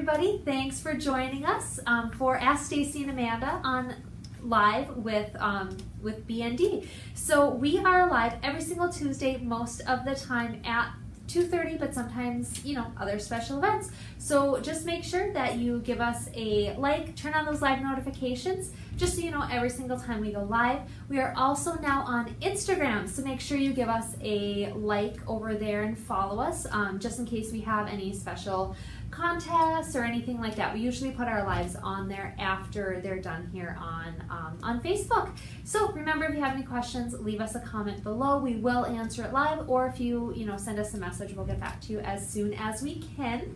everybody. Thanks for joining us for Ask Stacy and Amanda on live with BND. So we are live every single Tuesday, most of the time at 2:30, but sometimes, other special events. So just make sure that you give us a like, turn on those live notifications, just so you know every single time we go live. We are also now on Instagram, so make sure you give us a like over there and follow us, just in case we have any special contests or anything like that. We usually put our lives on there after they're done here on Facebook. So remember, if you have any questions, leave us a comment below. We will answer it live, or if you send us a message, we'll get back to you as soon as we can.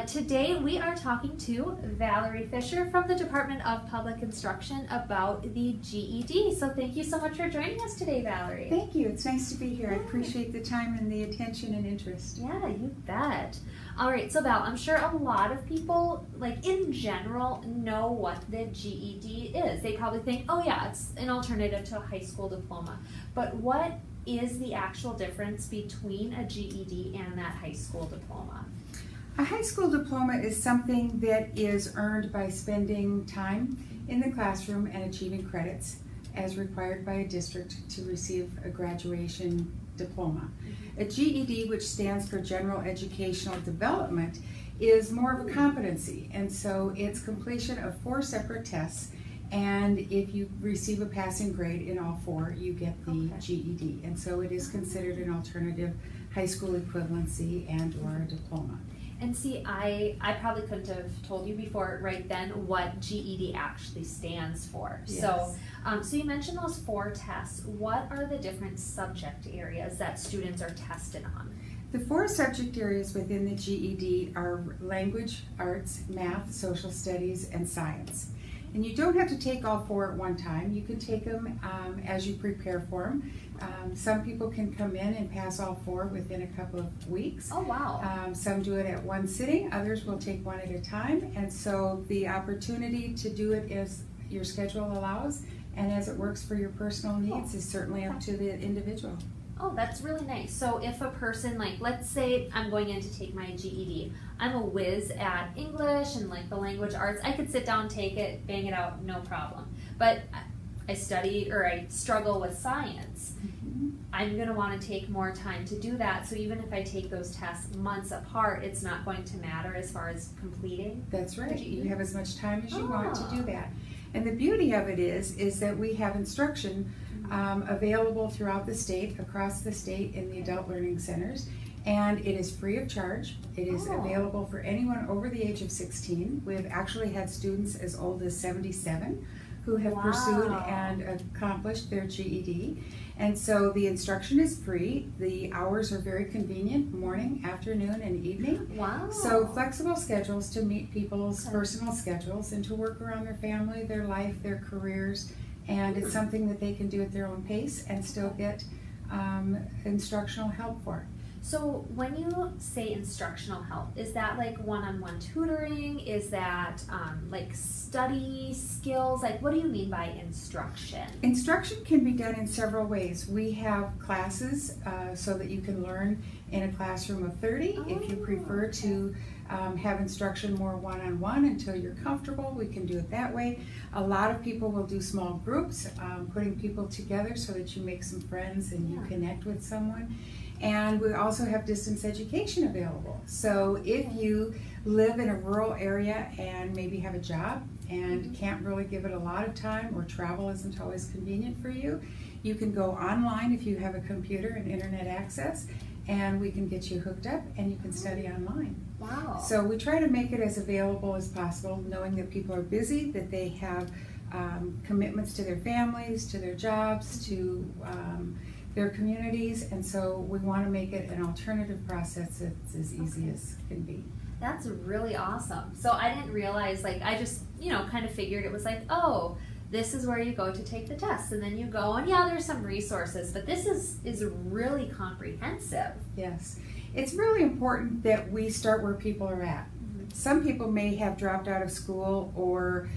Today we are talking to Valerie Fisher from the Department of Public Instruction about the GED. So thank you so much for joining us today, Valerie. Thank you. It's nice to be here. I appreciate the time and the attention and interest. Yeah, you bet. All right, so Val, I'm sure a lot of people, in general, know what the GED is. They probably think, oh yeah, it's an alternative to a high school diploma. But what is the actual difference between a GED and that high school diploma? A high school diploma is something that is earned by spending time in the classroom and achieving credits as required by a district to receive a graduation diploma. A GED, which stands for General Educational Development, is more of a competency, and so it's completion of 4 separate tests, and if you receive a passing grade in all 4, you get the GED, and so it is considered an alternative high school equivalency and or a diploma. And see, I probably couldn't have told you before right then what GED actually stands for. Yes. So you mentioned those 4 tests. What are the different subject areas that students are tested on? The 4 subject areas within the GED are language, arts, math, social studies, and science. And you don't have to take all 4 at one time. You can take them as you prepare for them. Some people can come in and pass all 4 within a couple of weeks. Oh, wow. Some do it at one sitting, others will take one at a time. And so the opportunity to do it as your schedule allows and as it works for your personal needs is certainly up to the individual. Oh, that's really nice. So if a person, let's say I'm going in to take my GED, I'm a whiz at English and the language arts, I could sit down, take it, bang it out, no problem. But I struggle with science. I'm going to want to take more time to do that. So even if I take those tests months apart, it's not going to matter as far as completing. That's right. You have as much time as you want to do that. And the beauty of it is that we have instruction available throughout the state, across the state in the adult learning centers, and it is free of charge. It is available for anyone over the age of 16. We have actually had students as old as 77 who have pursued and accomplished their GED. And so the instruction is free. The hours are very convenient, morning, afternoon, and evening. Wow. So flexible schedules to meet people's personal schedules and to work around their family, their life, their careers. And it's something that they can do at their own pace and still get instructional help for. So when you say instructional help, is that one-on-one tutoring? Is that study skills? What do you mean by instruction? Instruction can be done in several ways. We have classes so that you can learn in a classroom of 30. If you prefer to have instruction more one-on-one until you're comfortable, we can do it that way. A lot of people will do small groups, putting people together so that you make some friends and you connect with someone. And we also have distance education available. So if you live in a rural area and maybe have a job and can't really give it a lot of time, or travel isn't always convenient for you, you can go online if you have a computer and internet access, and we can get you hooked up and you can study online. Wow. So we try to make it as available as possible, knowing that people are busy, that they have commitments to their families, to their jobs, to their communities, and so we want to make it an alternative process that's as easy as can be. That's really awesome. So I didn't realize, I just, kind of figured it was oh, this is where you go to take the test, and then you go, and there's some resources, but this is really comprehensive. Yes. It's really important that we start where people are at. Some people may have dropped out of school or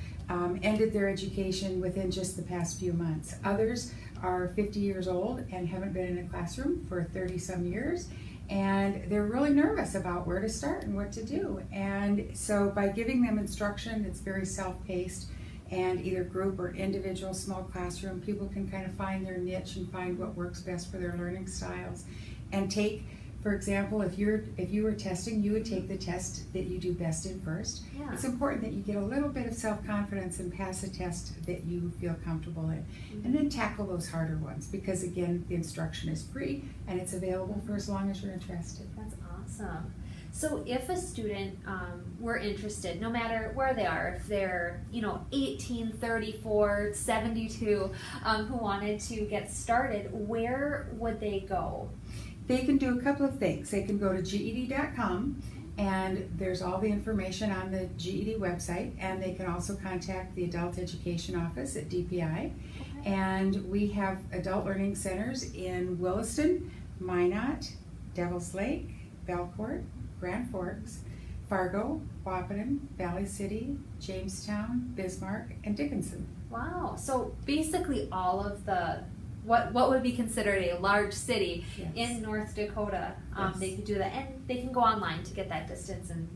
ended their education within just the past few months. Others are 50 years old and haven't been in a classroom for 30 some years, and they're really nervous about where to start and what to do. And so by giving them instruction that's very self-paced and either group or individual small classroom, people can kind of find their niche and find what works best for their learning styles. And take, for example, if you were testing, you would take the test that you do best in first. Yeah. It's important that you get a little bit of self-confidence and pass a test that you feel comfortable in. And then tackle those harder ones, because again, the instruction is free and it's available for as long as you're interested. That's awesome. So if a student were interested, no matter where they are, if they're 18, 34, 72, who wanted to get started, where would they go? They can do a couple of things. They can go to GED.com, and there's all the information on the GED website, and they can also contact the Adult Education Office at DPI. Okay. And we have adult learning centers in Williston, Minot, Devils Lake, Belcourt, Grand Forks, Fargo, Wahpeton, Valley City, Jamestown, Bismarck, and Dickinson. Wow. So basically all of the what would be considered a large city Yes. in North Dakota, Yes. they can do that, and they can go online to get that distance and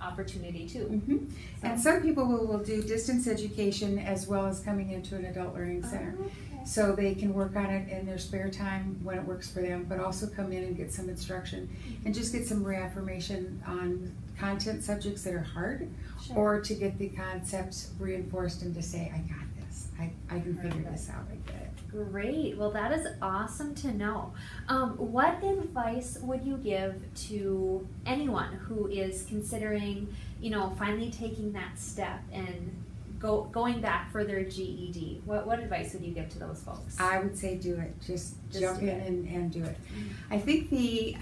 opportunity too. Mm-hmm. And some people will do distance education as well as coming into an adult learning center. Oh, okay. So they can work on it in their spare time when it works for them, but also come in and get some instruction and just get some reaffirmation on content subjects that are hard, Sure. or to get the concepts reinforced and to say, I got this, I can figure this out, I get it. Great. Well, that is awesome to know. What advice would you give to anyone who is considering, finally taking that step and going back for their GED? What advice would you give to those folks? I would say do it. Just jump do in it. and do it. I think the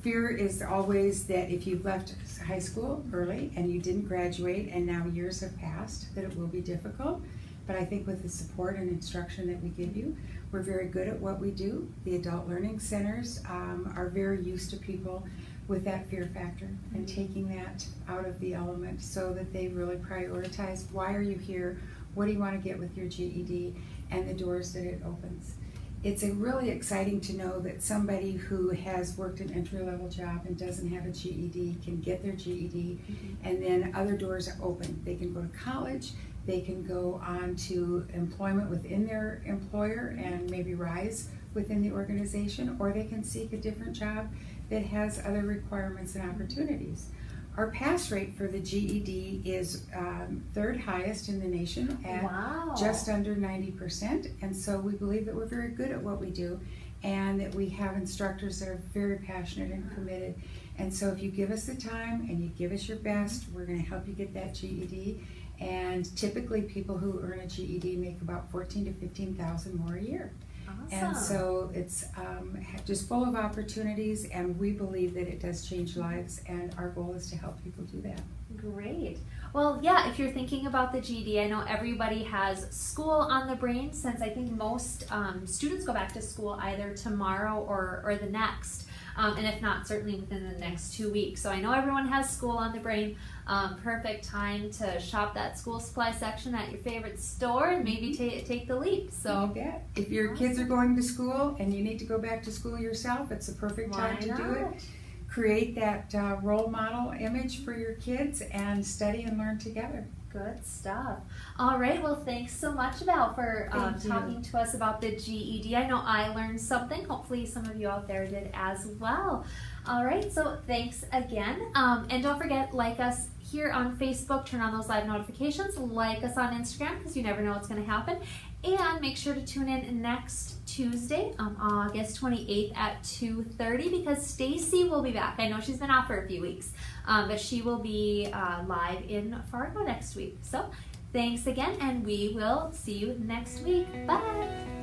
fear is always that if you've left high school early and you didn't graduate and now years have passed, that it will be difficult. But I think with the support and instruction that we give you, we're very good at what we do. The adult learning centers are very used to people with that fear factor and taking that out of the element so that they really prioritize, why are you here, what do you want to get with your GED, and the doors that it opens. It's really exciting to know that somebody who has worked an entry-level job and doesn't have a GED can get their GED, and then other doors are open. They can go to college, they can go on to employment within their employer and maybe rise within the organization, or they can seek a different job that has other requirements and opportunities. Our pass rate for the GED is third highest in the nation at Wow. just under 90%, and so we believe that we're very good at what we do and that we have instructors that are very passionate and committed. And so if you give us the time and you give us your best, we're going to help you get that GED. And typically people who earn a GED make about $14,000 to $15,000 more a year. Awesome. And so it's just full of opportunities, and we believe that it does change lives, and our goal is to help people do that. Great. Well, yeah, if you're thinking about the GED, I know everybody has school on the brain, since I think most students go back to school either tomorrow or the next. And if not, certainly within the next 2 weeks. So I know everyone has school on the brain. Perfect time to shop that school supply section at your favorite store and maybe take the leap. So You bet. If your kids are going to school and you need to go back to school yourself, it's a perfect time to do it. Create that role model image for your kids and study and learn together. Good stuff. All right. Well, thanks so much, Val, for Thank you. talking to us about the GED. I know I learned something. Hopefully some of you out there did as well. All right. So thanks again. And don't forget, like us here on Facebook, turn on those live notifications, like us on Instagram, because you never know what's going to happen. And make sure to tune in next Tuesday, August 28th at 2:30, because Stacy will be back. I know she's been off for a few weeks, but she will be live in Fargo next week. So thanks again, and we will see you next week. Bye.